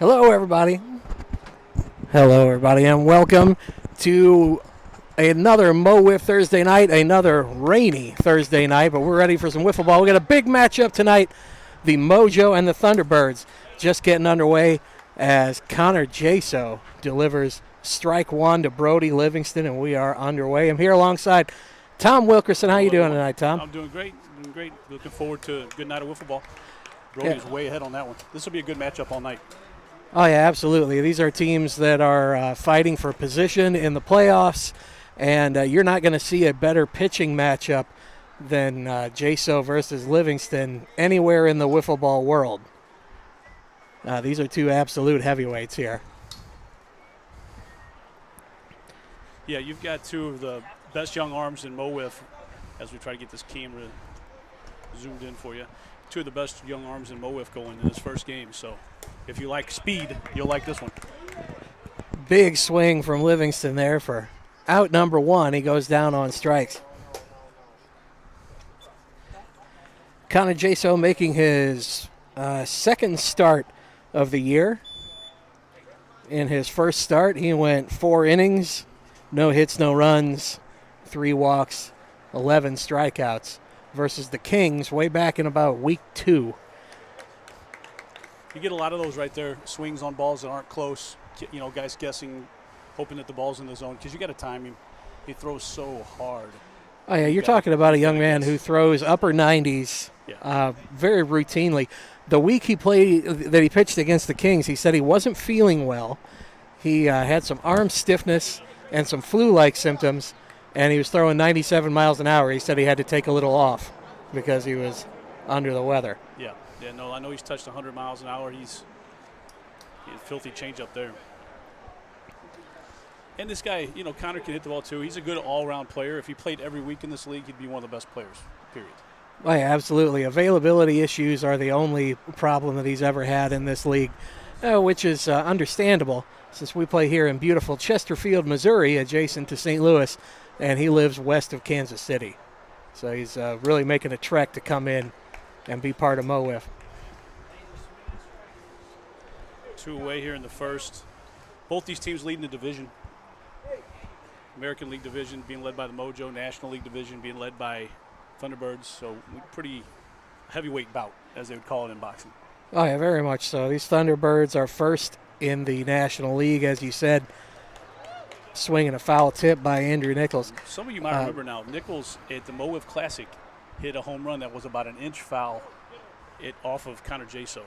Hello, everybody. Hello, everybody, and welcome to another Mo WIFF Thursday night, another rainy Thursday night, but we're ready for some wiffle ball. We got a big matchup tonight, the Mojo and the Thunderbirds just getting underway as Connor Jaso delivers strike one to Brody Livingston, and we are underway. I'm here alongside Tom Wilkerson. How you doing tonight, Tom? I'm doing great. Looking forward to a good night of wiffle ball. Brody's way ahead on that one. This will be a good matchup all night. Oh, yeah, absolutely. These are teams that are fighting for position in the playoffs, and you're not going to see a better pitching matchup than Jaso versus Livingston anywhere in the wiffle ball world. These are two absolute heavyweights here. Yeah, you've got two of the best young arms in Mo WIFF, as we try to get this camera zoomed in for you. Two of the best young arms in Mo WIFF going in this first game. So if you like speed, you'll like this one. Big swing from Livingston there for out number one. He goes down on strikes. Connor Jaso making his second start of the year. In his first start, he went 4 innings, no hits, no runs, 3 walks, 11 strikeouts versus the Kings way back in about week 2. You get a lot of those right there, swings on balls that aren't close. You know, guys guessing, hoping that the ball's in the zone because you got to time him. He throws so hard. Oh, yeah, you're talking about a young man who throws upper 90s very routinely. The week he pitched against the Kings, he said he wasn't feeling well. He had some arm stiffness and some flu-like symptoms, and he was throwing 97 miles an hour. He said he had to take a little off because he was under the weather. Yeah, no, I know he's touched 100 miles an hour. He's a filthy changeup there. And this guy, you know, Connor can hit the ball too. He's a good all-around player. If he played every week in this league, he'd be one of the best players, period. Oh, yeah, absolutely. Availability issues are the only problem that he's ever had in this league, which is understandable since we play here in beautiful Chesterfield, Missouri, adjacent to St. Louis, and he lives west of Kansas City. So he's really making a trek to come in and be part of Mo WIFF. 2 away here in the first. Both these teams leading the division. American League division being led by the Mojo, National League division being led by Thunderbirds. So pretty heavyweight bout, as they would call it in boxing. Oh, yeah, very much so. These Thunderbirds are first in the National League, as you said, swinging a foul tip by Andrew Nichols. Some of you might remember now, Nichols at the Mo WIFF Classic hit a home run that was about an inch foul off of Connor Jaso.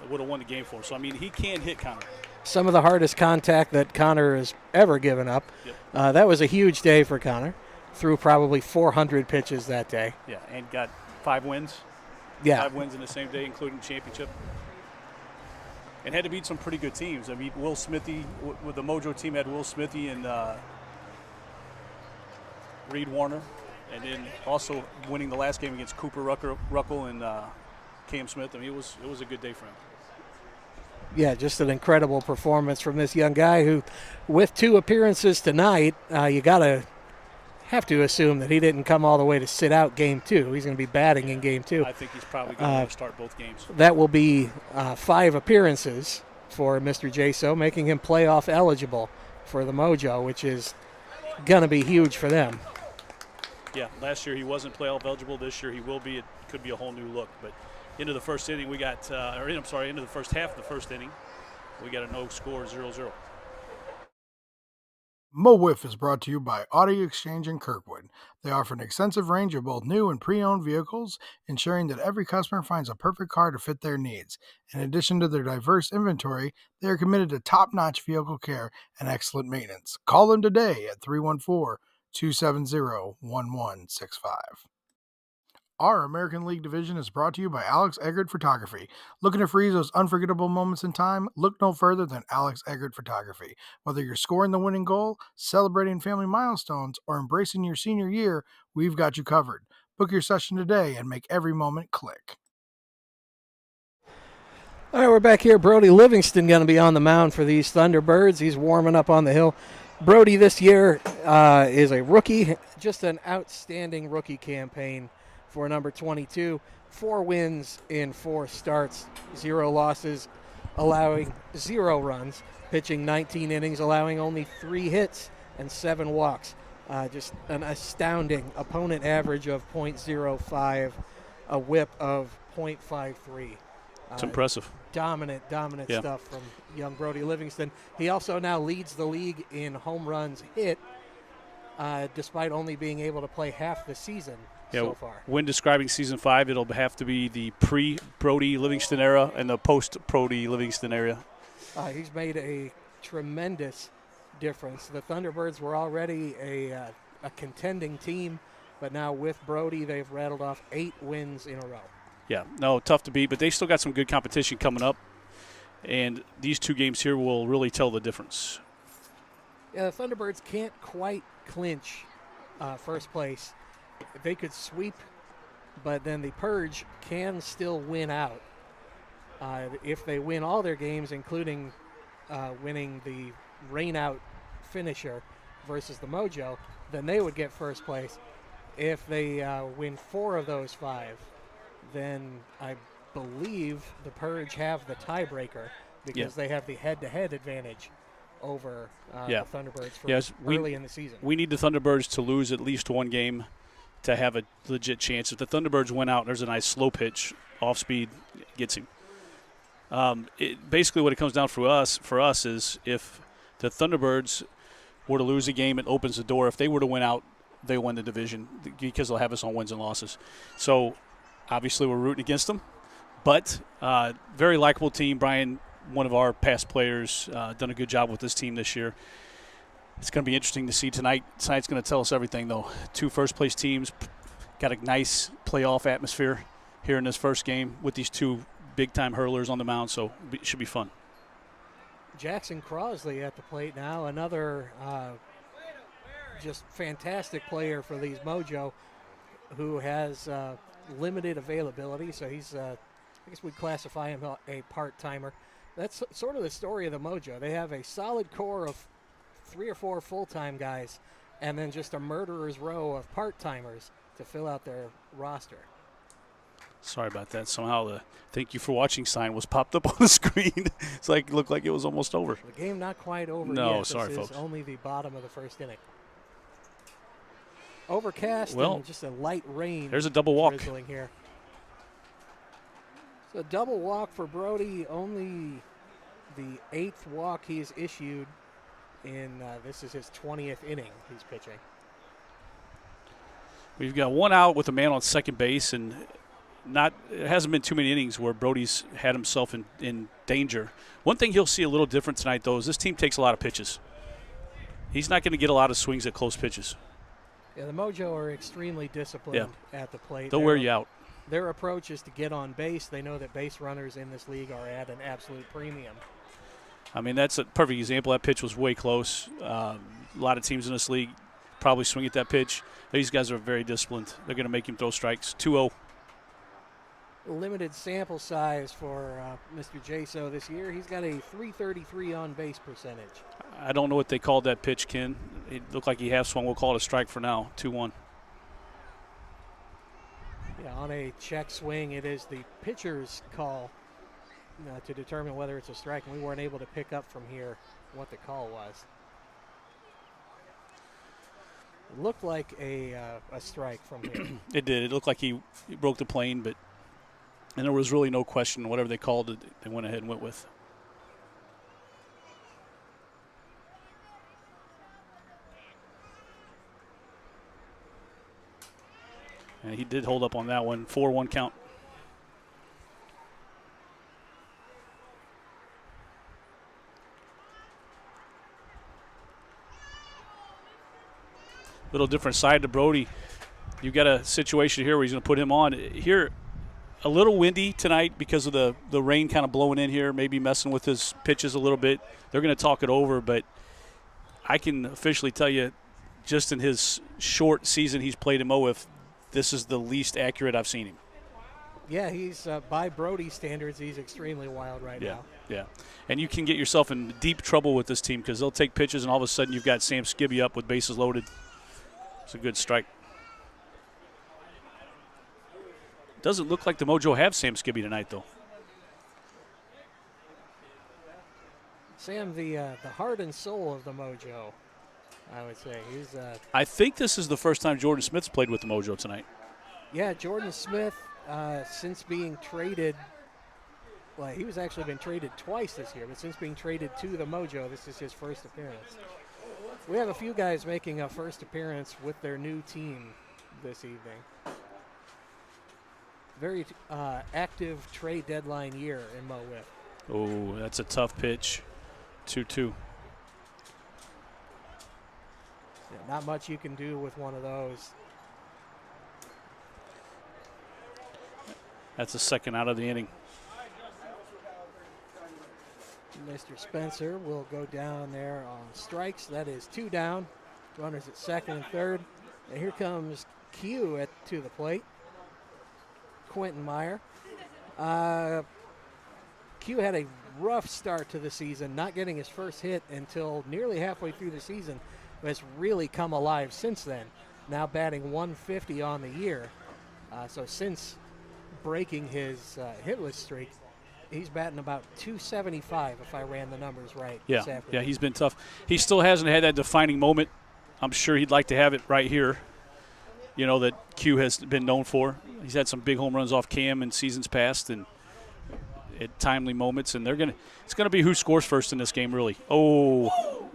It would have won the game for him. So, I mean, he can hit Connor. Some of the hardest contact that Connor has ever given up. Yep. That was a huge day for Connor. Threw probably 400 pitches that day. Yeah, and got 5 wins. Yeah. 5 wins in the same day, including championship. And had to beat some pretty good teams. I mean, Will Smithy, with the Mojo team, had Will Smithy and Reed Warner. And then also winning the last game against Cooper Ruckel and Cam Smith. I mean, it was a good day for him. Yeah, just an incredible performance from this young guy who, with 2 appearances tonight, you have to assume that he didn't come all the way to sit out game 2. He's going to be batting in game 2. I think he's probably going to start both games. That will be 5 appearances for Mr. Jaso, making him playoff eligible for the Mojo, which is going to be huge for them. Yeah, last year he wasn't playoff eligible. This year he will be. It could be a whole new look. But into the first inning, into the first half of the first inning, we got a no score 0-0. Mo WIFF is brought to you by Audi Exchange in Kirkwood. They offer an extensive range of both new and pre-owned vehicles, ensuring that every customer finds a perfect car to fit their needs. In addition to their diverse inventory, they are committed to top-notch vehicle care and excellent maintenance. Call them today at 314-270-1165. Our American League division is brought to you by Alex Eggert Photography. Looking to freeze those unforgettable moments in time? Look no further than Alex Eggert Photography. Whether you're scoring the winning goal, celebrating family milestones, or embracing your senior year, we've got you covered. Book your session today and make every moment click. All right, we're back here. Brody Livingston going to be on the mound for these Thunderbirds. He's warming up on the hill. Brody this year is a rookie, just an outstanding rookie campaign for number 22. 4 wins in 4 starts, 0 losses, allowing 0 runs, pitching 19 innings, allowing only 3 hits and 7 walks. Just an astounding opponent average of .05, a whip of .53. It's impressive. Dominant stuff from young Brody Livingston. He also now leads the league in home runs hit, despite only being able to play half the season so far. When describing season 5, it'll have to be the pre-Brody Livingston era and the post-Brody Livingston era. He's made a tremendous difference. The Thunderbirds were already a contending team, but now with Brody, they've rattled off 8 wins in a row. Yeah, no, tough to beat, but they still got some good competition coming up, and these 2 games here will really tell the difference. Yeah, the Thunderbirds can't quite clinch first place. They could sweep, but then the Purge can still win out. If they win all their games, including winning the rain-out finisher versus the Mojo, then they would get first place. If they win 4 of those 5, then I believe the Purge have the tiebreaker because they have the head-to-head advantage over the Thunderbirds for early in the season. We need the Thunderbirds to lose at least 1 game to have a legit chance. If the Thunderbirds went out and there's a nice slow pitch, off speed, gets him. Basically what it comes down for us is if the Thunderbirds were to lose a game, it opens the door. If they were to win out, they win the division because they'll have us on wins and losses. So obviously we're rooting against them, but very likable team. Brian, one of our past players, done a good job with this team this year. It's going to be interesting to see tonight. Tonight's going to tell us everything, though. 2 first-place teams got a nice playoff atmosphere here in this first game with these 2 big-time hurlers on the mound, so it should be fun. Jackson Crosley at the plate now, another just fantastic player for these Mojo who has limited availability, so he's, I guess we'd classify him a part-timer. That's sort of the story of the Mojo. They have a solid core of 3 or 4 full-time guys and then just a murderer's row of part-timers to fill out their roster. Sorry about that. Somehow the thank you for watching sign was popped up on the screen. It's like looked like it was almost over. The game not quite over yet. No, sorry, folks. This is only the bottom of the first inning. Overcast and just a light rain. There's a double walk. Here. So double walk for Brody. Only the 8th walk he's issued in this is his 20th inning he's pitching. We've got 1 out with a man on second base, and it hasn't been too many innings where Brody's had himself in danger. One thing he'll see a little different tonight, though, is this team takes a lot of pitches. He's not going to get a lot of swings at close pitches. Yeah, the Mojo are extremely disciplined at the plate. They'll wear you out. Their approach is to get on base. They know that base runners in this league are at an absolute premium. I mean, that's a perfect example. That pitch was way close. A lot of teams in this league probably swing at that pitch. These guys are very disciplined. They're going to make him throw strikes. 2-0. Limited sample size for Mr. Jaso this year. He's got a .333 on-base percentage. I don't know what they called that pitch, Ken. It looked like he half swung. We'll call it a strike for now, 2-1. Yeah, on a check swing, it is the pitcher's call to determine whether it's a strike, and we weren't able to pick up from here what the call was. It looked like a strike from here. It did. It looked like he broke the plane, and there was really no question. Whatever they called it, they went ahead and went with. And he did hold up on that one. 4-1 count. Little different side to Brody. You've got a situation here where he's going to put him on. Here, a little windy tonight because of the rain kind of blowing in here, maybe messing with his pitches a little bit. They're going to talk it over, but I can officially tell you, just in his short season he's played in MO WIFF, this is the least accurate I've seen him. Yeah, he's by Brody standards, he's extremely wild right now. Yeah, and you can get yourself in deep trouble with this team because they'll take pitches and all of a sudden you've got Sam Skibby up with bases loaded. It's a good strike. Doesn't look like the Mojo have Sam Skibby tonight, though. Sam, the heart and soul of the Mojo, I would say. He's I think this is the first time Jordan Smith's played with the Mojo tonight. yeah, Jordan Smith, since being traded, well, he was actually been traded twice this year, but since being traded to the Mojo, this is his first appearance. We have a few guys making a first appearance with their new team this evening. Very active trade deadline year in Mo WIFF. Oh, that's a tough pitch. 2-2. Yeah, not much you can do with one of those. That's the second out of the inning. Mr. Spencer will go down there on strikes. That is 2 down. Runners at second and third. And here comes Q to the plate. Quentin Meyer. Q had a rough start to the season, not getting his first hit until nearly halfway through the season, but has really come alive since then. Now batting 150 on the year. So since breaking his hitless streak, he's batting about 275 if I ran the numbers right. Yeah, he's been tough. He still hasn't had that defining moment. I'm sure he'd like to have it right here, that Q has been known for. He's had some big home runs off Cam in seasons past and at timely moments, and it's gonna be who scores first in this game, really. Oh,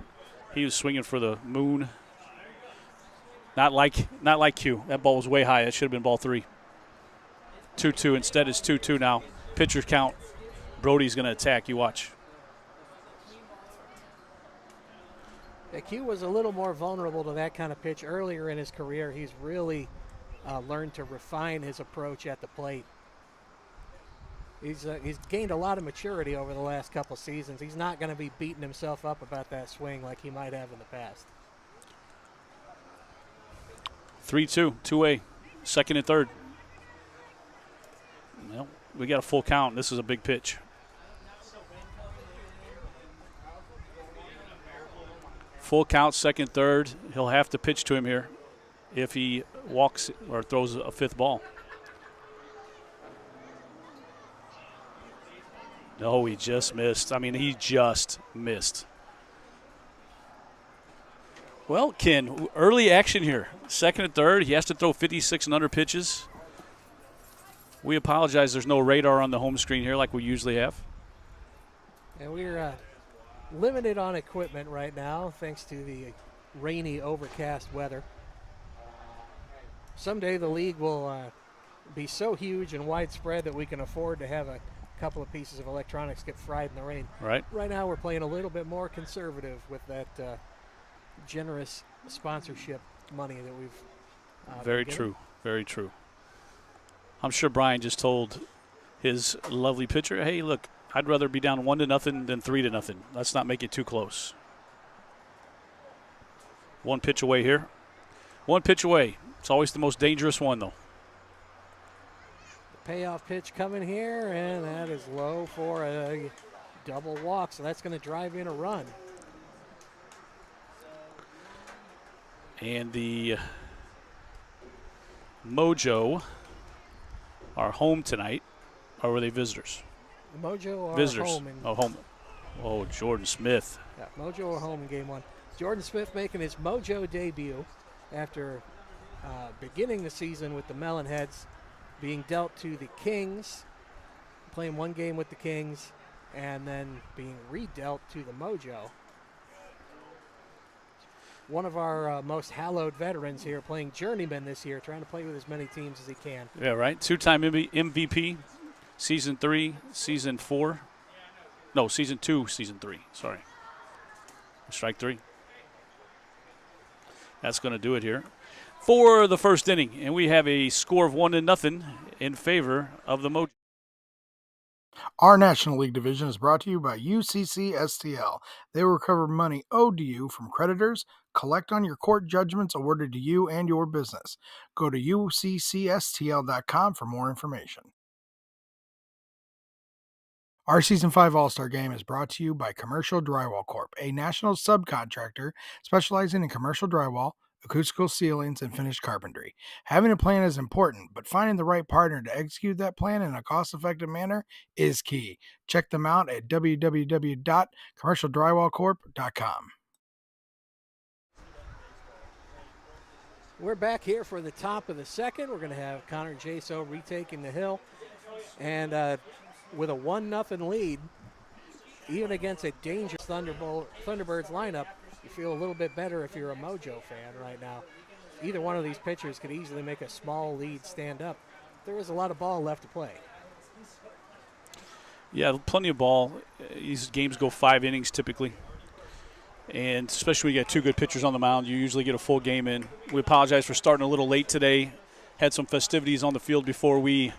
he was swinging for the moon. Not like Q. That ball was way high. That should have been ball 3. 2-2. Instead, it's 2-2 now. Pitcher count. Brody's going to attack. You watch. Yeah, Q was a little more vulnerable to that kind of pitch earlier in his career. He's really learned to refine his approach at the plate. He's gained a lot of maturity over the last couple seasons. He's not going to be beating himself up about that swing like he might have in the past. 3-2, 2-way, second and third. Well, we got a full count. This is a big pitch. Full count, second, third. He'll have to pitch to him here if he walks or throws a fifth ball. No, he just missed. I mean, he just missed. Well, Ken, early action here. Second and third. He has to throw 56 and under pitches. We apologize. There's no radar on the home screen here like we usually have. And we're limited on equipment right now thanks to the rainy, overcast weather. Someday the league will be so huge and widespread that we can afford to have a couple of pieces of electronics get fried in the rain. Right. Right now we're playing a little bit more conservative with that generous sponsorship money that we've Very true. Very true. I'm sure Brian just told his lovely pitcher, hey, look, I'd rather be down 1-0 than 3-0. Let's not make it too close. One pitch away here. One pitch away. It's always the most dangerous one, though. The payoff pitch coming here, and that is low for a double walk, so that's going to drive in a run. And the Mojo are home tonight, or were they visitors? The Mojo are visitors. home. Home. Oh, Jordan Smith. Yeah, Mojo are home in game one. Jordan Smith making his Mojo debut after beginning the season with the Melonheads, being dealt to the Kings, playing one game with the Kings, and then being redealt to the Mojo. One of our most hallowed veterans here, playing journeyman this year, trying to play with as many teams as he can. Yeah, right. Two-time MVP, season 3, season 4. No, season 2, season 3. Sorry. Strike 3. That's going to do it here for the first inning, and we have a score of 1-0 in favor of the Mojo. Our National League division is brought to you by UCC STL. They will recover money owed to you from creditors, collect on your court judgments awarded to you and your business. Go to uccstl.com for more information. Our Season 5 All-Star Game is brought to you by Commercial Drywall Corp., a national subcontractor specializing in commercial drywall, acoustical ceilings, and finished carpentry. Having a plan is important, but finding the right partner to execute that plan in a cost-effective manner is key. Check them out at www.commercialdrywallcorp.com. We're back here for the top of the second. We're going to have Connor Jaso retaking the hill. And with a 1-0 lead, even against a dangerous Thunderbirds lineup, you feel a little bit better if you're a Mojo fan right now. Either one of these pitchers could easily make a small lead stand up. There is a lot of ball left to play. Yeah, plenty of ball. These games go 5 innings typically. And especially when you get 2 good pitchers on the mound, you usually get a full game in. We apologize for starting a little late today. Had some festivities on the field before we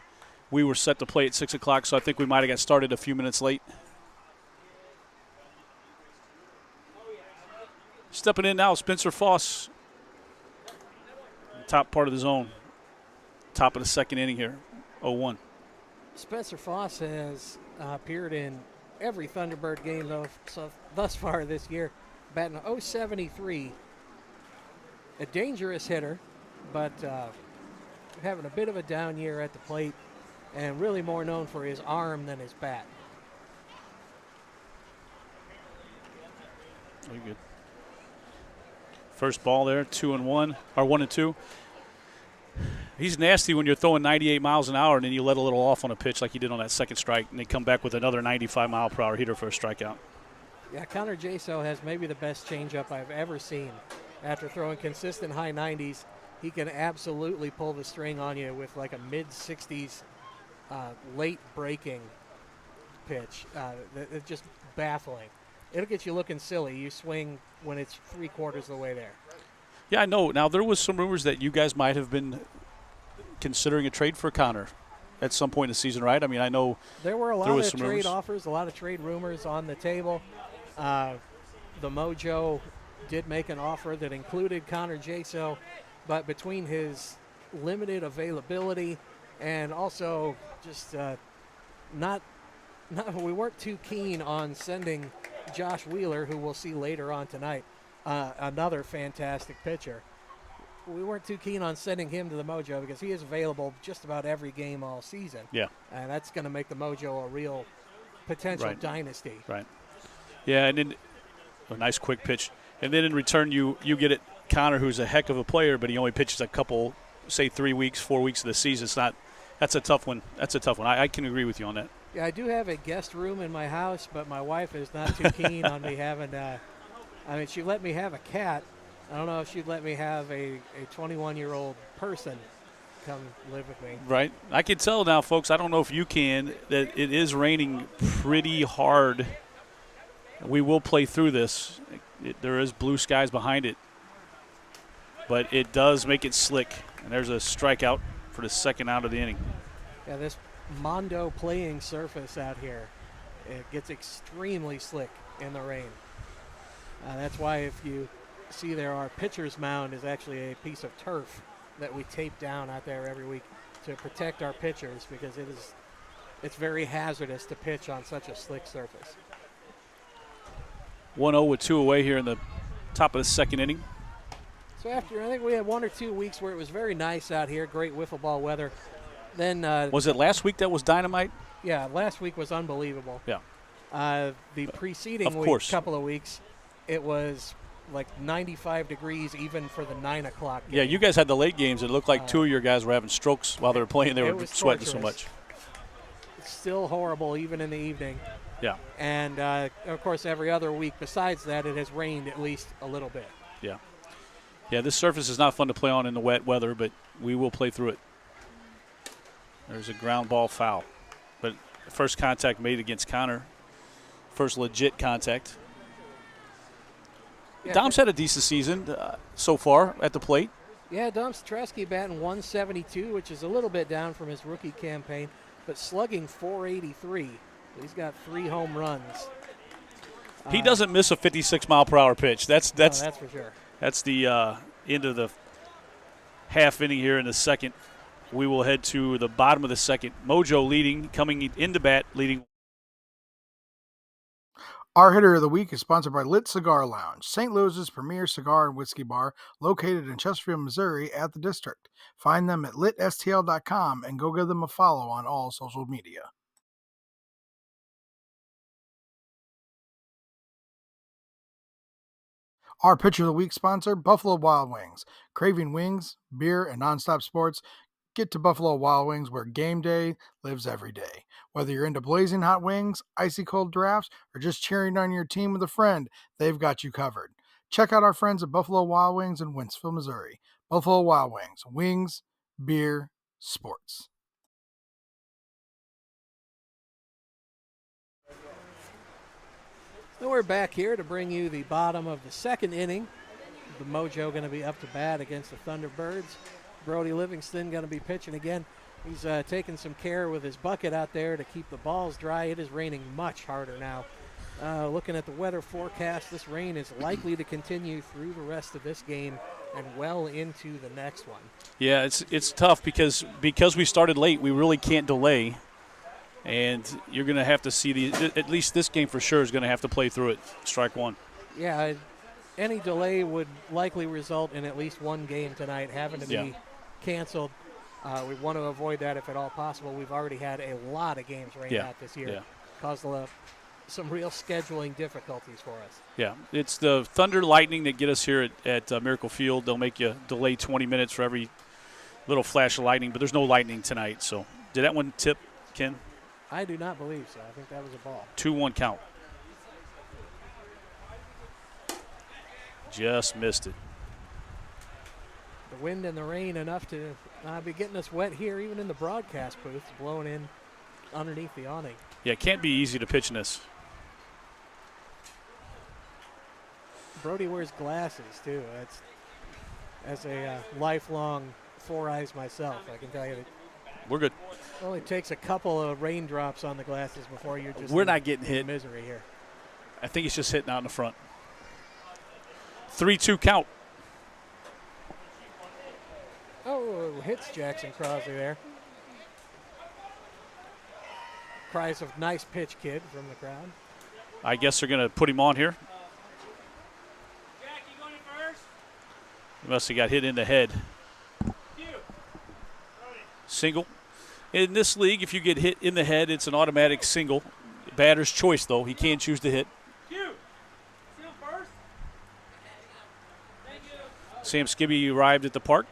were set to play at 6 o'clock, so I think we might have got started a few minutes late. Stepping in now, Spencer Foss. Top part of the zone. Top of the second inning here, 0-1. Spencer Foss has appeared in every Thunderbird game thus far this year. Batting .073. A dangerous hitter, but having a bit of a down year at the plate, and really more known for his arm than his bat. Very good. First ball there, 2-1, or 1-2. He's nasty when you're throwing 98 miles an hour and then you let a little off on a pitch like he did on that second strike, and they come back with another 95-mile-per-hour hitter for a strikeout. Yeah, Connor Jaso has maybe the best changeup I've ever seen. After throwing consistent high 90s, he can absolutely pull the string on you with like a mid-60s late breaking pitch. It's just baffling. It'll get you looking silly. You swing when it's 3/4 of the way there. Yeah, I know. Now, there was some rumors that you guys might have been considering a trade for Connor at some point in the season, right? I mean, I know there were a lot of trade rumors. offers, a lot of trade rumors on the table. The Mojo did make an offer that included Connor Jaso, but between his limited availability and also just we weren't too keen on sending Josh Wheeler, who we'll see later on tonight, another fantastic pitcher. We weren't too keen on sending him to the Mojo because he is available just about every game all season. Yeah. And that's going to make the Mojo a real potential dynasty. Right. Yeah, and then a nice quick pitch. And then in return, you get it, Connor, who's a heck of a player, but he only pitches a couple, say 3 weeks, 4 weeks of the season. That's a tough one. I can agree with you on that. Yeah, I do have a guest room in my house, but my wife is not too keen on me having she let me have a cat. I don't know if she'd let me have a 21-year-old person come live with me. Right. I can tell now, folks, I don't know if you can, that it is raining pretty hard. We will play through this. There is blue skies behind it, but it does make it slick. And there's a strikeout for the second out of the inning. Yeah, this Mondo playing surface out here, it gets extremely slick in the rain. That's why if you see there, our pitcher's mound is actually a piece of turf that we tape down out there every week to protect our pitchers, because it's very hazardous to pitch on such a slick surface. 1-0 with 2 away here in the top of the second inning. So I think we had 1 or 2 weeks where it was very nice out here, great wiffle ball weather. Then was it last week that was dynamite? Yeah, last week was unbelievable. Yeah. The preceding couple of weeks, it was like 95 degrees even for the 9 o'clock game. Yeah, you guys had the late games. It looked like 2 of your guys were having strokes while they were playing. They were sweating so much. It's still horrible even in the evening. Yeah. And, of course, every other week besides that, it has rained at least a little bit. Yeah. Yeah, this surface is not fun to play on in the wet weather, but we will play through it. There's a ground ball foul. But first contact made against Connor. First legit contact. Yeah, Dom's had a decent season so far at the plate. Yeah, Dom Stresky batting .172, which is a little bit down from his rookie campaign, but slugging .483. He's got 3 home runs. He doesn't miss a 56-mile-per-hour pitch. That's for sure. That's the end of the half inning here in the second. We will head to the bottom of the second. Mojo leading, coming into bat, leading. Our hitter of the week is sponsored by Lit Cigar Lounge, St. Louis's premier cigar and whiskey bar located in Chesterfield, Missouri at the District. Find them at litstl.com and go give them a follow on all social media. Our pitcher of the week sponsor, Buffalo Wild Wings. Craving wings, beer, and nonstop sports? Get to Buffalo Wild Wings where game day lives every day. Whether you're into blazing hot wings, icy cold drafts, or just cheering on your team with a friend, they've got you covered. Check out our friends at Buffalo Wild Wings in Wentzville, Missouri. Buffalo Wild Wings, wings, beer, sports. So we're back here to bring you the bottom of the second inning. The Mojo going to be up to bat against the Thunderbirds. Brody Livingston going to be pitching again. He's taking some care with his bucket out there to keep the balls dry. It is raining much harder now. Looking at the weather forecast, this rain is likely to continue through the rest of this game and well into the next one. Yeah, it's tough because we started late. We really can't delay, and you're going to have to see at least this game for sure is going to have to play through it. Strike one. Yeah, any delay would likely result in at least one game tonight having to be canceled. We want to avoid that if at all possible. We've already had a lot of games rain out this year. Caused some real scheduling difficulties for us. Yeah, it's the thunder lightning that get us here at Miracle Field. They'll make you delay 20 minutes for every little flash of lightning, but there's no lightning tonight. So did that one tip, Ken? I do not believe so. I think that was a ball. 2-1 count. Just missed it. The wind and the rain enough to be getting us wet here, even in the broadcast booth, blowing in underneath the awning. Yeah, it can't be easy to pitch in this. Brody wears glasses, too. That's, as a lifelong Four Eyes myself, I can tell you that. We're good. It only takes a couple of raindrops on the glasses before you're just We're not getting hit. Misery here. I think it's just hitting out in the front. 3-2 count. Oh, hits Jackson Crosby there. Cries of nice pitch, kid, from the crowd. I guess they're going to put him on here. Jack, you going in first? He must have got hit in the head. Single. In this league, if you get hit in the head, it's an automatic single. Batter's choice, though. He can't choose to hit. Sam Skibby arrived at the park.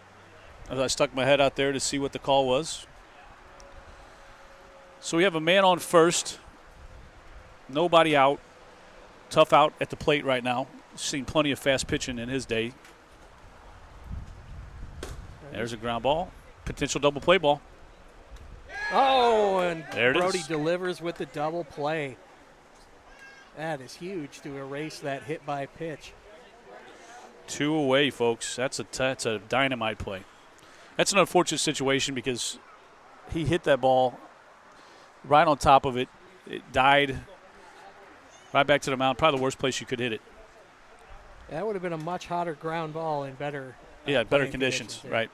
I stuck my head out there to see what the call was. So we have a man on first. Nobody out. Tough out at the plate right now. Seen plenty of fast pitching in his day. There's a ground ball. Potential double play ball. Oh, and there Brody delivers with the double play. That is huge to erase that hit by pitch. 2 away, folks. That's a dynamite play. That's an unfortunate situation because he hit that ball right on top of it. It died right back to the mound. Probably the worst place you could hit it. That would have been a much hotter ground ball in better better conditions, right.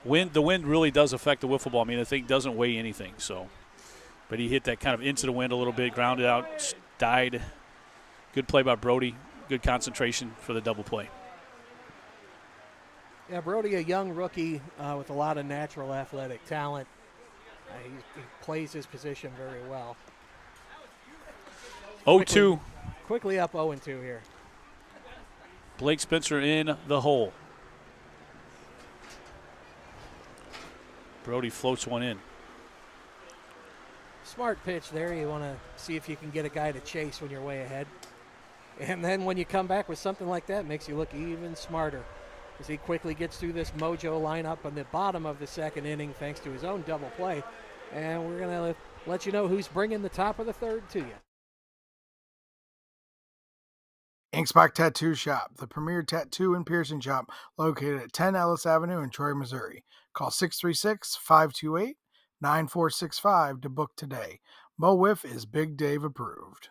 The wind really does affect the wiffle ball. I mean, the thing doesn't weigh anything. So, but he hit that kind of into the wind a little bit, grounded out, died. Good play by Brody. Good concentration for the double play. Yeah, Brody, a young rookie with a lot of natural athletic talent. He plays his position very well. 0-2. Quickly up 0-2 here. Blake Spencer in the hole. Brody floats one in. Smart pitch there. You want to see if you can get a guy to chase when you're way ahead. And then when you come back with something like that, it makes you look even smarter as he quickly gets through this Mojo lineup on the bottom of the second inning thanks to his own double play. And we're going to let you know who's bringing the top of the third to you. Inkspot Tattoo Shop, the premier tattoo and piercing shop located at 10 Ellis Avenue in Troy, Missouri. Call 636-528-9465 to book today. Mo WIFF is Big Dave approved.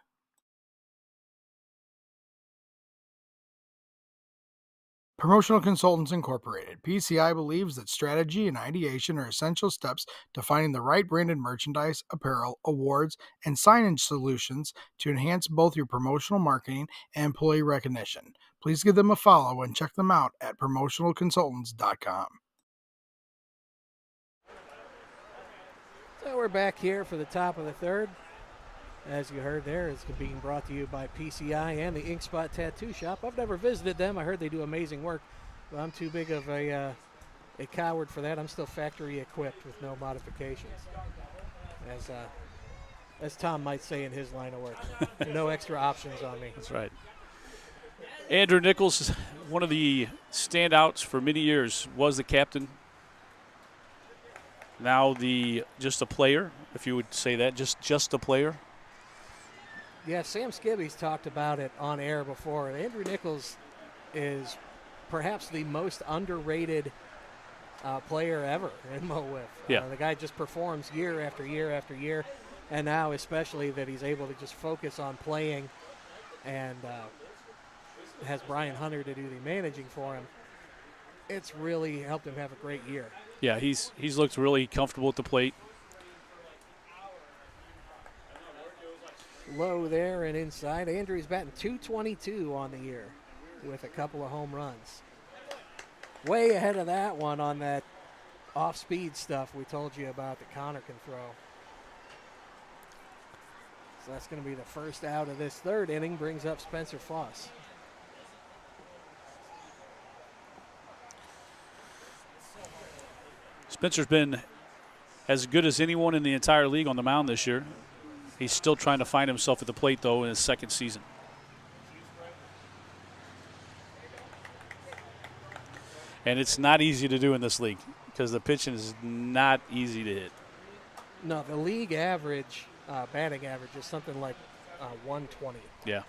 Promotional Consultants Incorporated. PCI believes that strategy and ideation are essential steps to finding the right branded merchandise, apparel, awards, and signage solutions to enhance both your promotional marketing and employee recognition. Please give them a follow and check them out at promotionalconsultants.com. So we're back here for the top of the third. As you heard there, it's being brought to you by PCI and the Ink Spot Tattoo Shop. I've never visited them. I heard they do amazing work, but I'm too big of a coward for that. I'm still factory equipped with no modifications, as Tom might say in his line of work. No extra options on me. That's right. Andrew Nichols, one of the standouts for many years, was the captain. Now just a player, if you would say that, just a player. Yeah, Sam Skibby's talked about it on air before. Andrew Nichols is perhaps the most underrated player ever in Mo WIFF. Yeah. The guy just performs year after year after year, and now especially that he's able to just focus on playing and has Brian Hunter to do the managing for him. It's really helped him have a great year. Yeah, he's looked really comfortable at the plate. Low there and inside. Andrew's batting .222 on the year with a couple of home runs. Way ahead of that one on that off-speed stuff we told you about that Connor can throw. So that's going to be the first out of this third inning. Brings up Spencer Foss. Spencer's been as good as anyone in the entire league on the mound this year. He's still trying to find himself at the plate, though, in his second season. And it's not easy to do in this league because the pitching is not easy to hit. No, the league average, batting average, is something like 120. Yeah.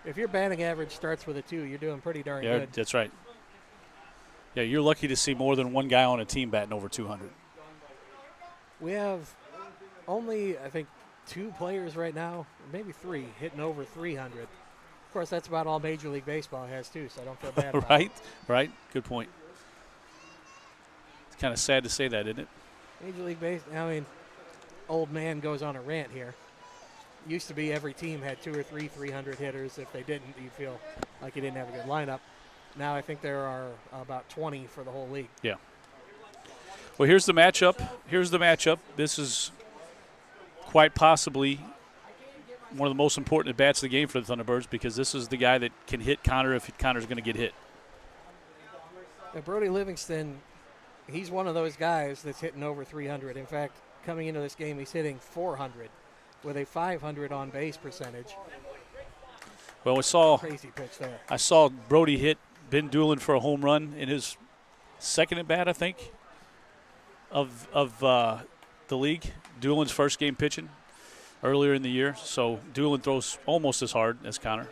If your batting average starts with a 2, you're doing pretty darn good. That's right. Yeah, you're lucky to see more than one guy on a team batting over 200. We have only, I think, 2 players right now, maybe 3, hitting over 300. Of course, that's about all Major League Baseball has, too, so I don't feel bad about it. Right. Good point. It's kind of sad to say that, isn't it? Major League Baseball, I mean, old man goes on a rant here. Used to be every team had 2 or 3 300 hitters. If they didn't, you feel like you didn't have a good lineup. Now I think there are about 20 for the whole league. Yeah. Well, here's the matchup. This is quite possibly one of the most important at-bats of the game for the Thunderbirds because this is the guy that can hit Connor if Connor's going to get hit. Brody Livingston, he's one of those guys that's hitting over 300. In fact, coming into this game, he's hitting 400 with a 500 on-base percentage. Well, crazy pitch there. I saw Brody hit Ben Doolin for a home run in his second at-bat, I think, of the league. Doolin's first game pitching earlier in the year. So Doolin throws almost as hard as Connor.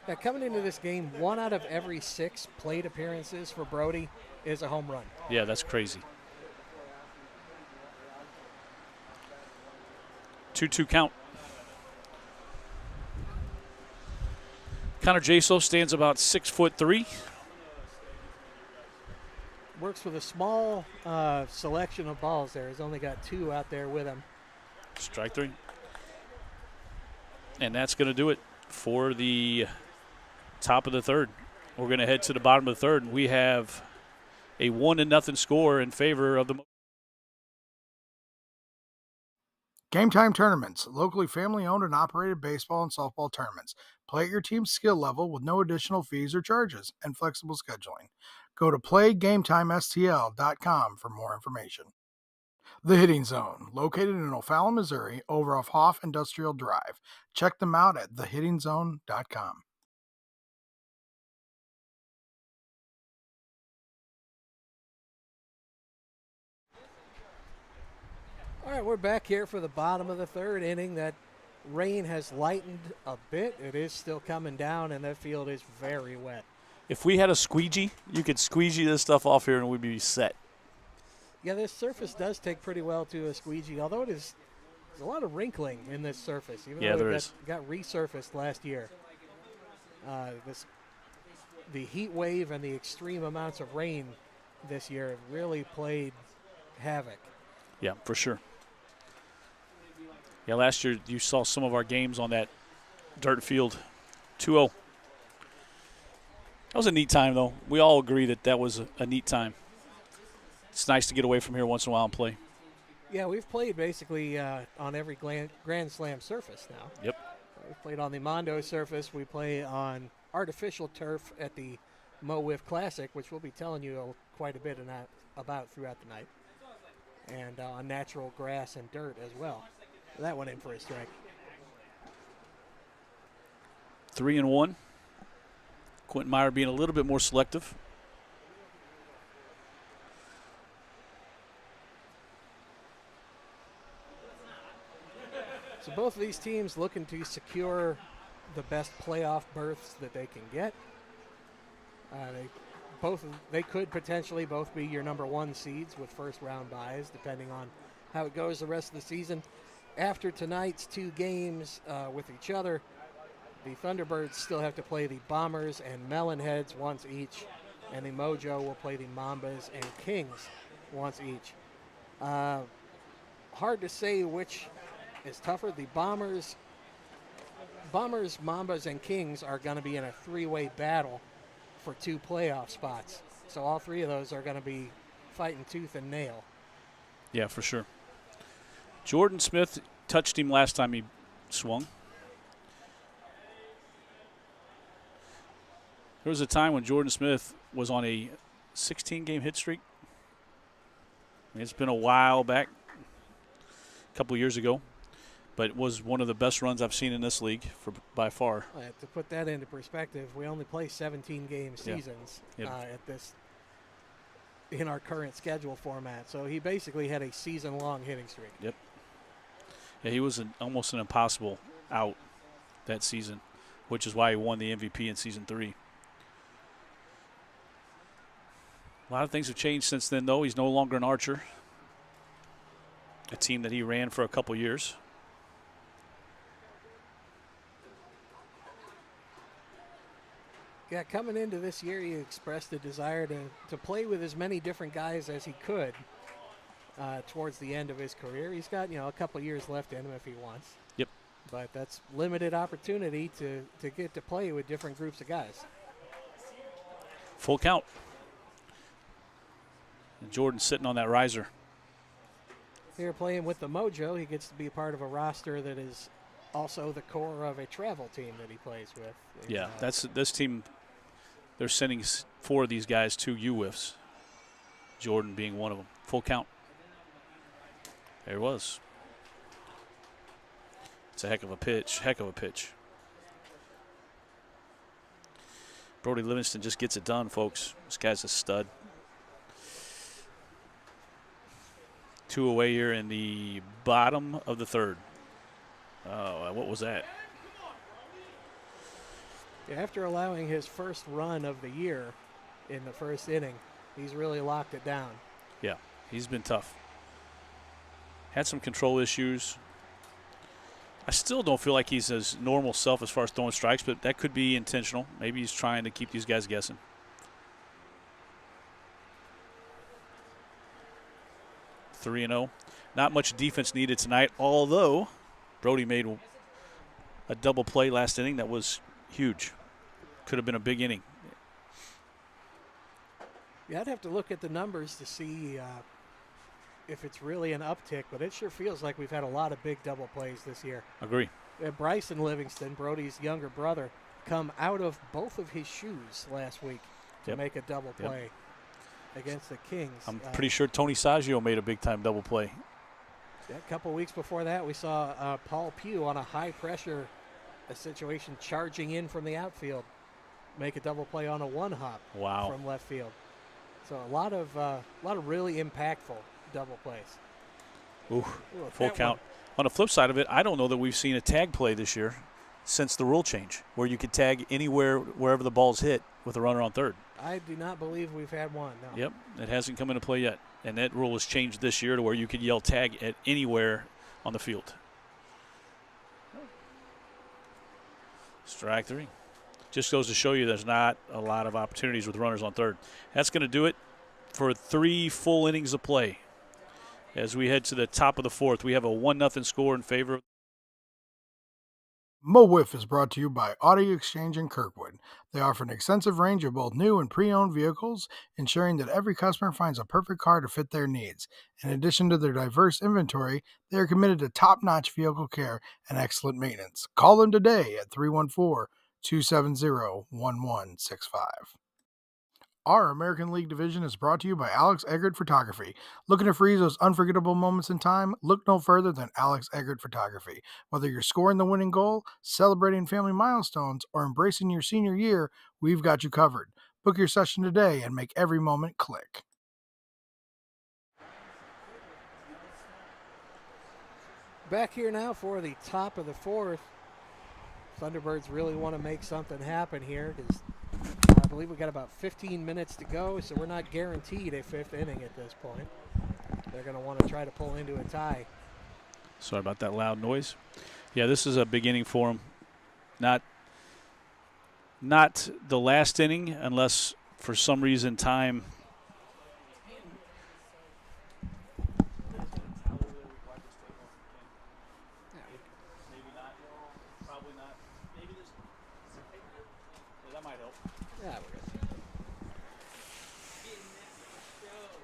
Now, coming into this game, 1 out of every 6 plate appearances for Brody is a home run. Yeah, that's crazy. 2-2 count. Connor Jaso stands about 6'3". Works with a small selection of balls there. He's only got 2 out there with him. Strike 3. And that's going to do it for the top of the third. We're going to head to the bottom of the third, and we have a 1-0 score in favor of the Gametime tournaments, locally family-owned and operated baseball and softball tournaments. Play at your team's skill level with no additional fees or charges and flexible scheduling. Go to playgametimestl.com for more information. The Hitting Zone, located in O'Fallon, Missouri, over off Hoff Industrial Drive. Check them out at thehittingzone.com. All right, we're back here for the bottom of the third inning. That rain has lightened a bit. It is still coming down, and that field is very wet. If we had a squeegee, you could squeegee this stuff off here and we'd be set. Yeah, this surface does take pretty well to a squeegee, although there's a lot of wrinkling in this surface. Even Yeah, though there it is. got resurfaced last year. The heat wave and the extreme amounts of rain this year have really played havoc. Yeah, for sure. Yeah, last year you saw some of our games on that dirt field. 2-0. That was a neat time, though. We all agree that was a neat time. It's nice to get away from here once in a while and play. Yeah, we've played basically on every Grand Slam surface now. Yep. We've played on the Mondo surface. We play on artificial turf at the MO WIFF Classic, which we'll be telling you quite a bit about throughout the night, and on natural grass and dirt as well. That went in for a strike. 3-1. Quentin Meyer being a little bit more selective. So both of these teams looking to secure the best playoff berths that they can get. They could potentially both be your number 1 seeds with first round buys, depending on how it goes the rest of the season. After tonight's 2 games with each other, the Thunderbirds still have to play the Bombers and Melonheads once each, and the Mojo will play the Mambas and Kings once each. Hard to say which is tougher. The Bombers, Mambas, and Kings are going to be in a 3-way battle for 2 playoff spots. So all 3 of those are going to be fighting tooth and nail. Yeah, for sure. Jordan Smith touched him last time he swung. There was a time when Jordan Smith was on a 16-game hit streak. I mean, it's been a while back, a couple of years ago, but it was one of the best runs I've seen in this league by far. To put that into perspective, we only play 17-game seasons in our current schedule format. So he basically had a season-long hitting streak. Yep. Yeah, he was almost an impossible out that season, which is why he won the MVP in season 3. A lot of things have changed since then, though. He's no longer an Archer, a team that he ran for a couple years. Yeah, coming into this year, he expressed a desire to play with as many different guys as he could towards the end of his career. He's got, a couple years left in him if he wants. Yep. But that's limited opportunity to get to play with different groups of guys. Full count. And Jordan sitting on that riser. Here playing with the Mojo, he gets to be part of a roster that is also the core of a travel team that he plays with. Yeah, that's this team. They're sending 4 of these guys to UWIFs, Jordan being one of them. Full count. There it was. It's a heck of a pitch. Brody Livingston just gets it done, folks. This guy's a stud. 2 away here in the bottom of the 3rd. Oh, what was that? After allowing his first run of the year in the first inning, he's really locked it down. Yeah, he's been tough. Had some control issues. I still don't feel like he's his normal self as far as throwing strikes, but that could be intentional. Maybe he's trying to keep these guys guessing. 3-0. Not much defense needed tonight, although Brody made a double play last inning that was huge. Could have been a big inning. Yeah, I'd have to look at the numbers to see if it's really an uptick, but it sure feels like we've had a lot of big double plays this year. Agree. Bryson Livingston, Brody's younger brother, come out of both of his shoes last week to make a double play against the Kings. I'm pretty sure Tony Saggio made a big-time double play. A couple weeks before that, we saw Paul Pugh on a high-pressure situation charging in from the outfield, make a double play on a 1-hop from left field. So a lot of really impactful double plays. Ooh, full count. On the flip side of it, I don't know that we've seen a tag play this year since the rule change, where you could tag anywhere, wherever the ball's hit with a runner on third. I do not believe we've had one, no. Yep, it hasn't come into play yet. And that rule was changed this year to where you could yell tag at anywhere on the field. Strike 3. just goes to show you there's not a lot of opportunities with runners on third. That's going to do it for 3 full innings of play. As we head to the top of the fourth, we have a 1-0 score in favor. Mo WIFF is brought to you by Audi Exchange in Kirkwood. They offer an extensive range of both new and pre-owned vehicles, ensuring that every customer finds a perfect car to fit their needs. In addition to their diverse inventory, they are committed to top-notch vehicle care and excellent maintenance. Call them today at 314-270-1165. Our American League division is brought to you by Alex Eggert Photography. Looking to freeze those unforgettable moments in time? Look no further than Alex Eggert Photography. Whether you're scoring the winning goal, celebrating family milestones, or embracing your senior year, we've got you covered. Book your session today and make every moment click. Back here now for the top of the fourth. Thunderbirds really want to make something happen here because I believe we got about 15 minutes to go, so we're not guaranteed a 5th inning at this point. They're going to want to try to pull into a tie. Sorry about that loud noise. Yeah, this is a big inning for them. Not the last inning unless for some reason time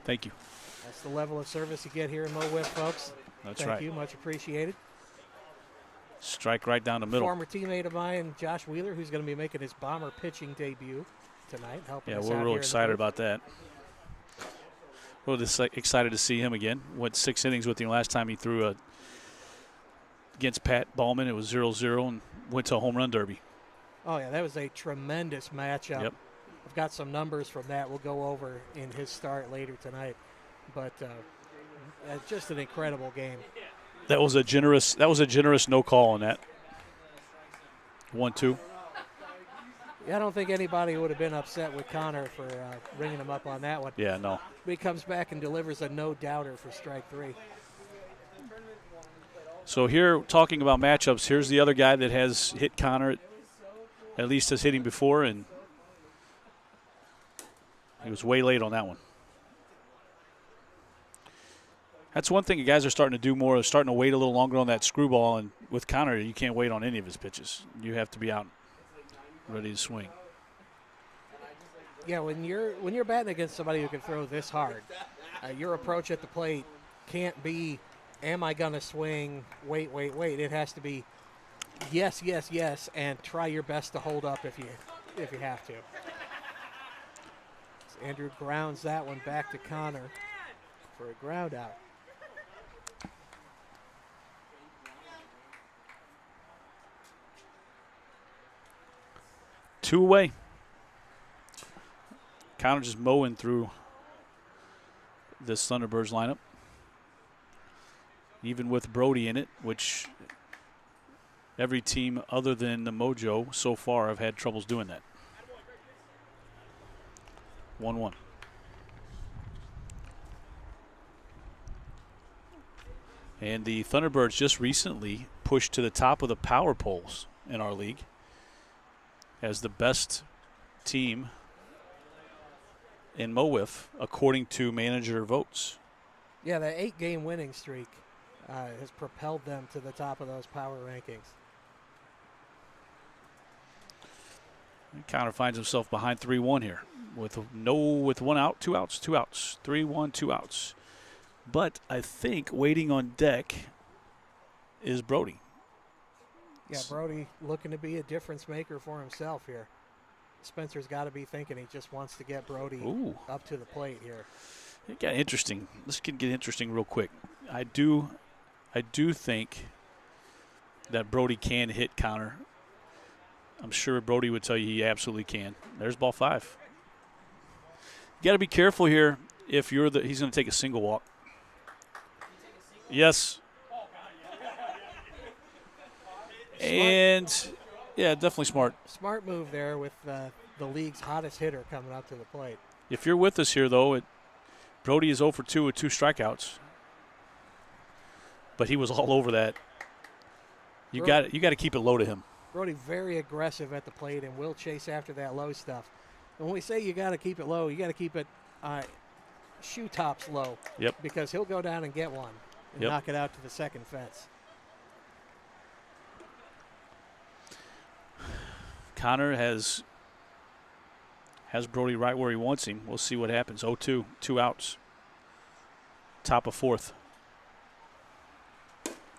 Thank you. That's the level of service you get here in Mo WIFF, folks. That's right. Thank you. Much appreciated. Strike right down the middle. Former teammate of mine, Josh Wheeler, who's going to be making his bomber pitching debut tonight. Helping us we're out real here excited about that. We're just excited to see him again. Went 6 innings with him last time he threw against Pat Ballman. It was 0-0 and went to a home run derby. Oh, yeah, that was a tremendous matchup. Yep. I've got some numbers from that we'll go over in his start later tonight. But just an incredible game. That was a generous no call on that. 1-2. Yeah, I don't think anybody would have been upset with Connor for ringing him up on that one. Yeah, no. He comes back and delivers a no-doubter for strike 3. So here, talking about matchups, here's the other guy that has hit Connor, at least has hit him before, and he was way late on that one. That's one thing you guys are starting to do more, is starting to wait a little longer on that screwball. And with Connor, you can't wait on any of his pitches. You have to be out ready to swing. Yeah, when you're batting against somebody who can throw this hard, your approach at the plate can't be, am I going to swing, wait. It has to be yes, and try your best to hold up if you have to. So Andrew grounds that one back to Connor for a ground out. Two away. Connor just mowing through this Thunderbirds lineup. Even with Brody in it, which every team other than the Mojo so far have had troubles doing that. 1-1. And the Thunderbirds just recently pushed to the top of the power polls in our league as the best team in Mo WIFF, according to manager votes. Yeah, the 8-game winning streak has propelled them to the top of those power rankings. And Connor finds himself behind 3-1 here with 1 out, 2 outs, 2 outs, 3-1, 2 outs. But I think waiting on deck is Brody. Yeah, Brody looking to be a difference maker for himself here. Spencer's got to be thinking he just wants to get Brody up to the plate here. It got interesting. This could get interesting real quick. I do think that Brody can hit Connor. I'm sure Brody would tell you he absolutely can. There's ball 5. You got to be careful here if you're he's going to take a single walk. Yes. And, yeah, definitely smart. Smart move there with the league's hottest hitter coming up to the plate. If you're with us here, though, Brody is 0 for 2 with 2 strikeouts. But he was all over that. You got to keep it low to him. Brody very aggressive at the plate and will chase after that low stuff. And when we say you got to keep it low, you got to keep it shoe tops low. Yep. Because he'll go down and get one and knock it out to the second fence. Connor has Brody right where he wants him. We'll see what happens. 0-2, 2 outs. Top of fourth.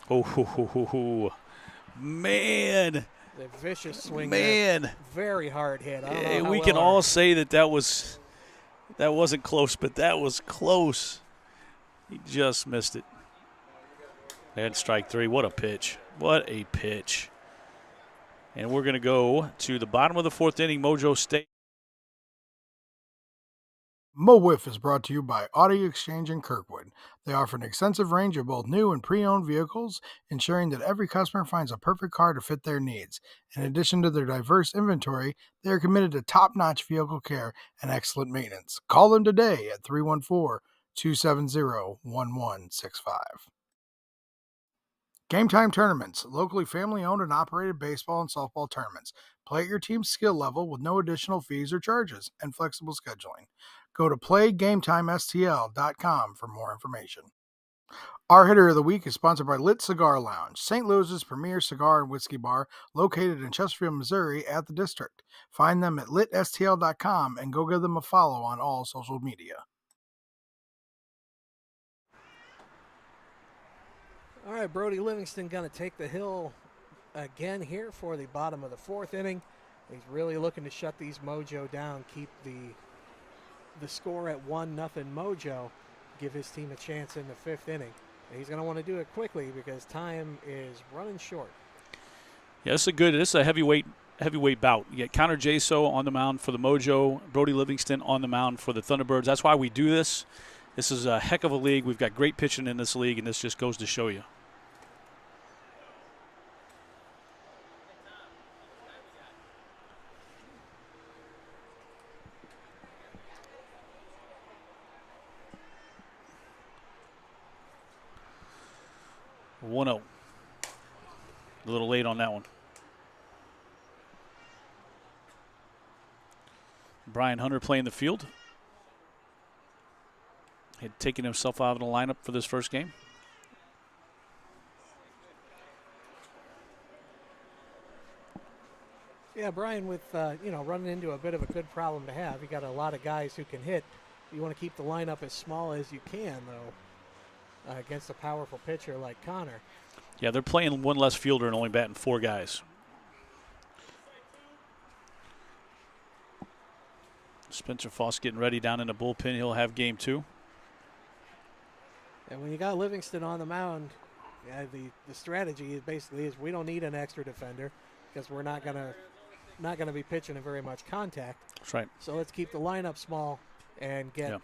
Oh, man. The vicious swing. Man. There. Very hard hit. We can all say that wasn't close, but that was close. He just missed it. And strike three. What a pitch. What a pitch. And we're going to go to the bottom of the fourth inning, Mojo State. Mo WIFF is brought to you by Audi Exchange in Kirkwood. They offer an extensive range of both new and pre-owned vehicles, ensuring that every customer finds a perfect car to fit their needs. In addition to their diverse inventory, they are committed to top-notch vehicle care and excellent maintenance. Call them today at 314-270-1165. Gametime Tournaments, locally family-owned and operated baseball and softball tournaments. Play at your team's skill level with no additional fees or charges and flexible scheduling. Go to playgametimestl.com for more information. Our hitter of the week is sponsored by Lit Cigar Lounge, St. Louis's premier cigar and whiskey bar located in Chesterfield, Missouri at the District. Find them at litstl.com and go give them a follow on all social media. All right, Brody Livingston going to take the hill again here for the bottom of the fourth inning. He's really looking to shut these Mojo down, keep the score at 1-0 Mojo, give his team a chance in the fifth inning. And he's going to want to do it quickly because time is running short. Yeah, this is a heavyweight bout. You get Connor Jaso on the mound for the Mojo, Brody Livingston on the mound for the Thunderbirds. That's why we do this. This is a heck of a league. We've got great pitching in this league, and this just goes to show you. A little late on that one. Brian Hunter playing the field. Had taken himself out of the lineup for this first game. Yeah, Brian, with running into a bit of a good problem to have. You got a lot of guys who can hit. You want to keep the lineup as small as you can, though, against a powerful pitcher like Connor. Yeah, they're playing one less fielder and only batting 4 guys. Spencer Foss getting ready down in the bullpen. He'll have game 2. And when you got Livingston on the mound, the strategy is we don't need an extra defender because we're not gonna be pitching in very much contact. That's right. So let's keep the lineup small and get him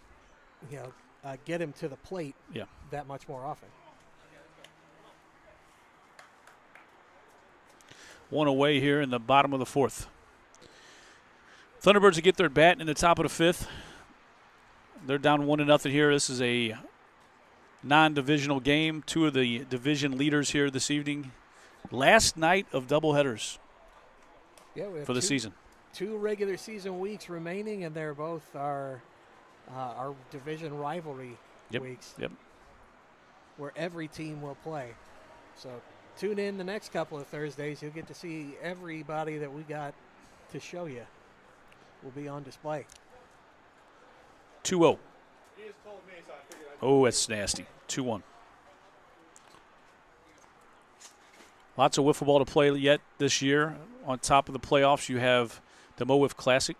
to the plate that much more often. 1 away here in the bottom of the fourth. Thunderbirds will get their bat in the top of the fifth. They're down 1-0 here. This is a non-divisional game. 2 of the division leaders here this evening. Last night of doubleheaders for the season. 2 regular season weeks remaining, and they're both our division rivalry weeks. Yep. Where every team will play. So tune in the next couple of Thursdays. You'll get to see everybody that we got to show you will be on display. 2-0. Oh, that's nasty. 2-1. Lots of wiffle ball to play yet this year. On top of the playoffs, you have the Mo WIFF Classic.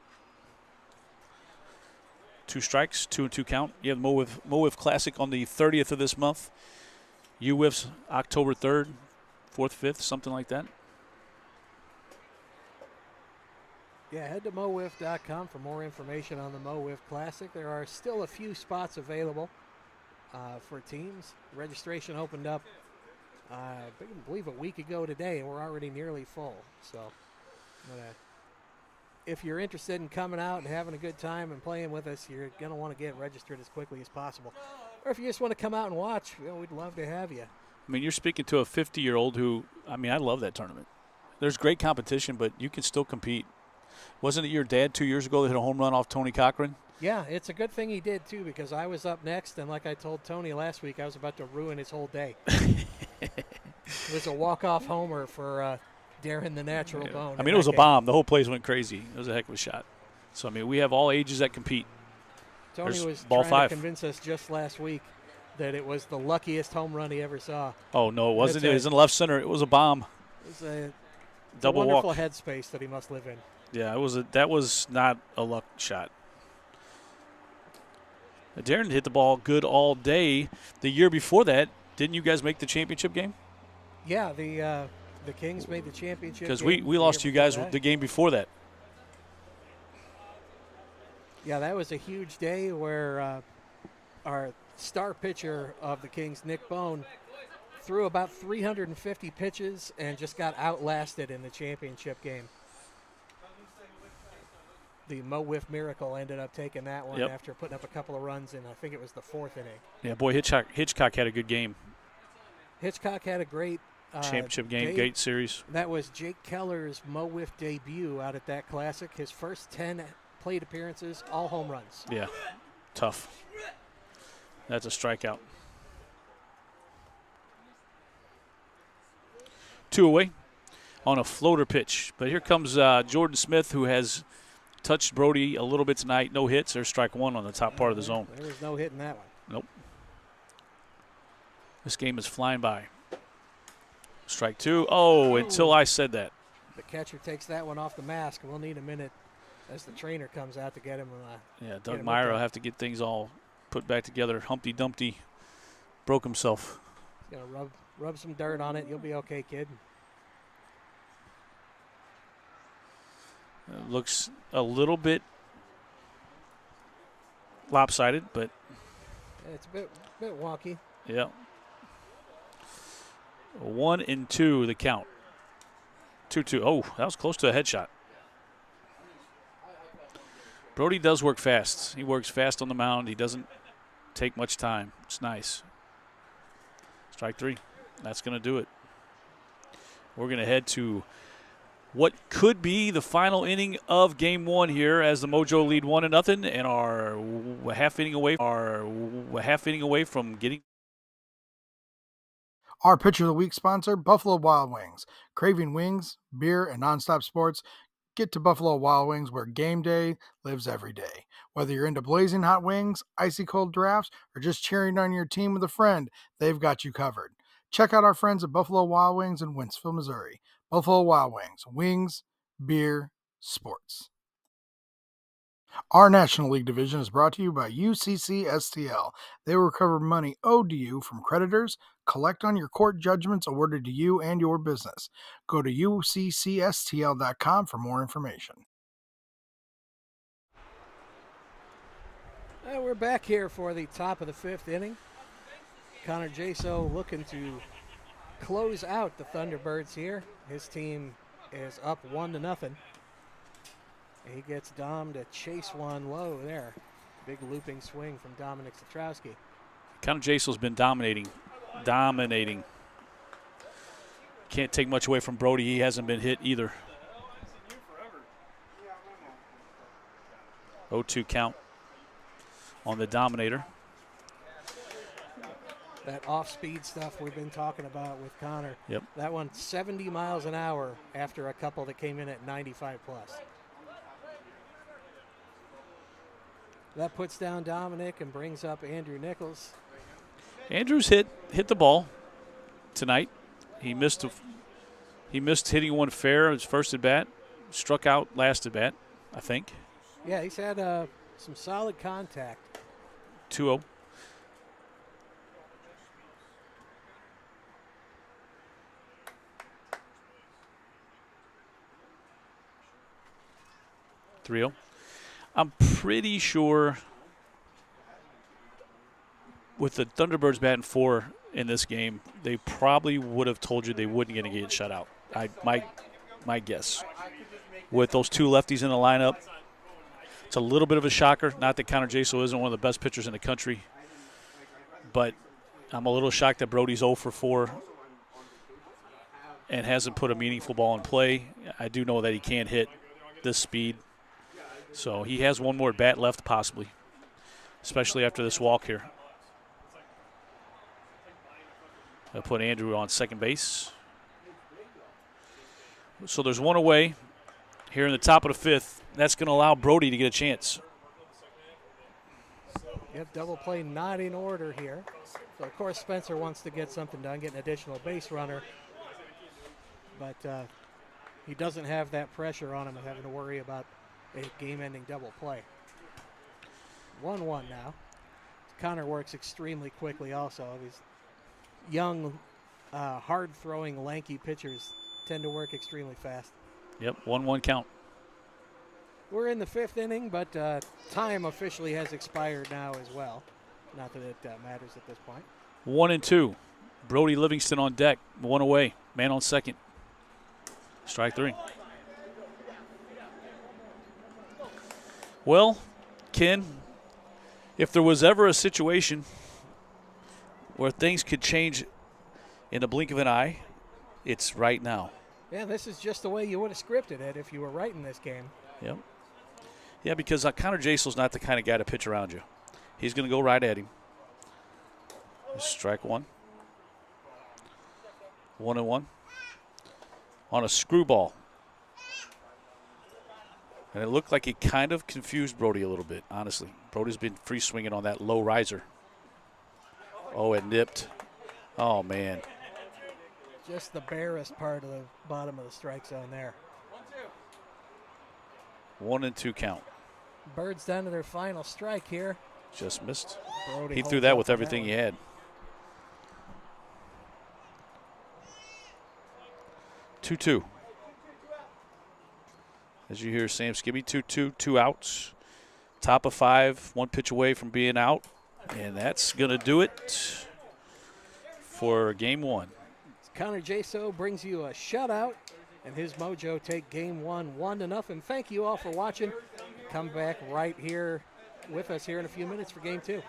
2 strikes, 2-2 count. You have the Mo WIFF Classic on the 30th of this month. UWIF's October 3rd, 4th, 5th, something like that. Yeah, head to mowiff.com for more information on the Mo WIFF Classic. There are still a few spots available for teams. Registration opened up, I believe, a week ago today, and we're already nearly full. So if you're interested in coming out and having a good time and playing with us, you're going to want to get registered as quickly as possible. Or if you just want to come out and watch, we'd love to have you. I mean, you're speaking to a 50-year-old who, I love that tournament. there's great competition, but you can still compete. Wasn't it your dad 2 years ago that hit a home run off Tony Cochran? Yeah, it's a good thing he did, too, because I was up next, and like I told Tony last week, I was about to ruin his whole day. It was a walk-off homer for Darren the Natural Bone. I mean, it was a bomb. The whole place went crazy. It was a heck of a shot. So, I mean, we have all ages that compete. Tony There's was ball trying 5. to convince us just last week that it was the luckiest home run he ever saw. Oh, no, it wasn't. It was in left center. It was a bomb. It was a Double wonderful walk. headspace that he must live in. Yeah, that was not a luck shot. Darren hit the ball good all day. The year before that, didn't you guys make the championship game? Yeah, the Kings made the championship because game we lost to you guys that. the game before that. Yeah, that was a huge day where our star pitcher of the Kings, Nick Bone, threw about 350 pitches and just got outlasted in the championship game. The Mo Wiff Miracle ended up taking that one after putting up a couple of runs in, I think it was the 4th inning. Yeah, boy, Hitchcock had a good game. Hitchcock had a great championship game, great series. That was Jake Keller's Mo Wiff debut out at that Classic. His first 10 plate appearances, all home runs. Yeah, tough. That's a strikeout. 2 away on a floater pitch. But here comes Jordan Smith, who has touched Brody a little bit tonight. No hits. There's strike 1 on the top part of the zone. There was no hit in that one. Nope. This game is flying by. Strike 2. Oh, until I said that. The catcher takes that one off the mask. We'll need a minute as the trainer comes out to get him. Doug Meyer will have to get things all put back together. Humpty Dumpty broke himself. He's going to rub some dirt on it. You'll be okay, kid. It looks a little bit lopsided, but it's a bit wonky. Yeah. 1-2 the count. 2-2. Oh, that was close to a headshot. Brody does work fast. He works fast on the mound. He doesn't take much time. It's nice. Strike 3. That's going to do it. We're going to head to what could be the final inning of Game 1 here as the Mojo lead 1-0 and are half inning away from getting. Our Pitcher of the Week sponsor, Buffalo Wild Wings. Craving wings, beer, and nonstop sports? Get to Buffalo Wild Wings, where game day lives every day. Whether you're into blazing hot wings, icy cold drafts, or just cheering on your team with a friend, they've got you covered. Check out our friends at Buffalo Wild Wings in Wentzville, Missouri. Buffalo Wild Wings, wings, beer, sports. Our National League division is brought to you by UCCSTL. They will recover money owed to you from creditors, collect on your court judgments awarded to you and your business. Go to UCCSTL.com for more information. We're back here for the top of the 5th inning. Connor Jaso looking to close out the Thunderbirds here. His team is up 1-0. He gets Dom to chase one low there. Big looping swing from Dominic Satrowski. Connor Jaso's been dominating. Can't take much away from Brody. He hasn't been hit either. 0-2 count on the Dominator. That off-speed stuff we've been talking about with Connor. Yep. That one 70 miles an hour after a couple that came in at 95 plus. That puts down Dominic and brings up Andrew Nichols. Andrew's hit the ball tonight. He missed hitting one fair his first at bat. Struck out last at bat, I think. Yeah, he's had some solid contact. 2-0. I'm pretty sure with the Thunderbirds batting 4 in this game, they probably would have told you they wouldn't going to get shut out. My guess. With those 2 lefties in the lineup, it's a little bit of a shocker. Not that Connor Jaso isn't one of the best pitchers in the country, but I'm a little shocked that Brody's 0 for 4 and hasn't put a meaningful ball in play. I do know that he can't hit this speed. So he has one more bat left possibly, especially after this walk here. I'll put Andrew on second base. So there's one away here in the top of the fifth. That's going to allow Brody to get a chance. Yep, double play not in order here. So, of course, Spencer wants to get something done, get an additional base runner. But he doesn't have that pressure on him of having to worry about a game-ending double play. 1-1 now. Connor works extremely quickly also. These young, hard-throwing, lanky pitchers tend to work extremely fast. Yep, 1-1 count. We're in the fifth inning, but time officially has expired now as well. Not that it matters at this point. 1-2. Brody Livingston on deck. One away. Man on second. Strike three. Well, Ken, if there was ever a situation where things could change in the blink of an eye, it's right now. Yeah, this is just the way you would have scripted it if you were writing this game. Yep. Yeah, because Connor Jasel's not the kind of guy to pitch around you. He's going to go right at him. Strike one. 1-1. On a screwball. And it looked like he kind of confused Brody a little bit, honestly. Brody's been free swinging on that low riser. Oh, it nipped. Oh, man. Just the barest part of the bottom of the strike zone there. 1-2 count. Birds down to their final strike here. Just missed. Brody He threw holds that up with on everything he one. had. 2-2. As you hear Sam Skibby, 2-2, 2 outs. Top of 5, 1 pitch away from being out. And that's going to do it for game one. Connor Jaso brings you a shutout, and his Mojo take game one 1-0. Thank you all for watching. Come back right here with us here in a few minutes for game two.